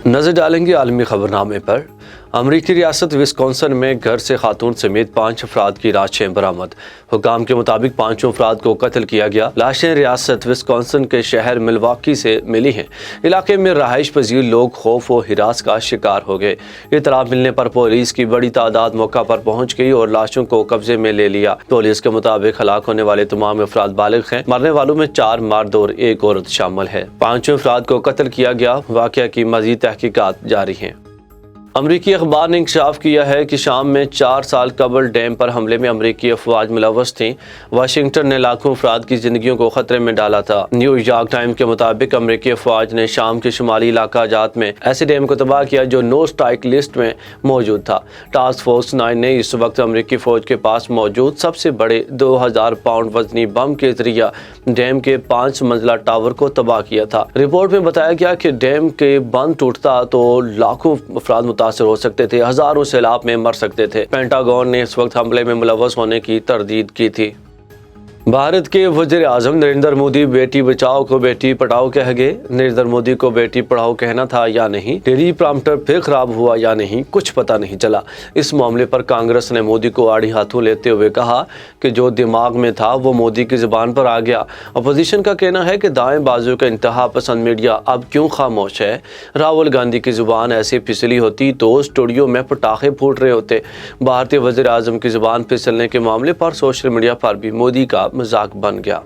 नजर डालेंगे आलमी खबरनामे पर। अमरीकी रियासत विस्कॉन्सिन में घर से खातून समेत 5 अफराद की लाशें बरामद। हुकाम के मुताबिक 5 अफराद को कत्ल किया गया। लाशें रियासत विस्कॉन्सिन के शहर मिलवाकी से मिली हैं। इलाके में रहाइश पजीर लोग खौफ व हिरास का शिकार हो गए। इतला मिलने पर पुलिस की बड़ी तादाद मौका पर पहुंच गई और लाशों को कब्जे में ले लिया। पुलिस के मुताबिक हलाक होने वाले तमाम अफराद बालिग हैं। मरने वालों में 4 मर्द और 1 औरत शामिल है। 5 अफराद को कत्ल किया गया। वाक़या की मज़ीद तहकीकात जारी हैं। अमरीकी अखबार ने इंकशाफ किया है कि शाम में 4 साल कबल डैम पर हमले में अमरीकी अफवाज मुलव्वस थीं। वाशिंगटन ने लाखों अफराद की जिंदगियों को खतरे में डाला था। न्यूयॉर्क टाइम्स के मुताबिक अमरीकी अफवाज ने शाम के शुमाली इलाका जात में ऐसे डैम को तबाह किया जो नो स्ट्राइक लिस्ट में मौजूद था। टास्क फोर्स 9 ने इस वक्त अमरीकी फौज के पास मौजूद सबसे बड़े 2000 पाउंड वजनी बम के जरिए डैम के 5 मंजिला टावर को तबाह किया था। रिपोर्ट में बताया गया कि डैम के बंद टूटता तो लाखों अफराद मुतासर हो सकते थे, हजारों सैलाब में मर सकते थे। पेंटागन ने इस वक्त हमले में मुलव्वस होने की तरदीद की थी। भारत के वज़ीर आज़म नरेंद्र मोदी बेटी बचाओ को बेटी पढ़ाओ कह गए। नरेंद्र मोदी को बेटी पढ़ाओ कहना था या नहीं, टेली प्रॉम्प्टर फिर खराब हुआ या नहीं, कुछ पता नहीं चला। इस मामले पर कांग्रेस ने मोदी को आड़ी हाथों लेते हुए कहा कि जो दिमाग में था वो मोदी की ज़ुबान पर आ गया। अपोजिशन का कहना है कि दाएं बाजू का इंतहा पसंद मीडिया अब क्यों खामोश है। राहुल गांधी की ज़ुबान ऐसी फिसली होती तो स्टूडियो में पटाखे फूट रहे होते। भारतीय वज़ीर आज़म की ज़ुबान फिसलने के मामले पर सोशल मीडिया पर भी मोदी का मजाक बन गया।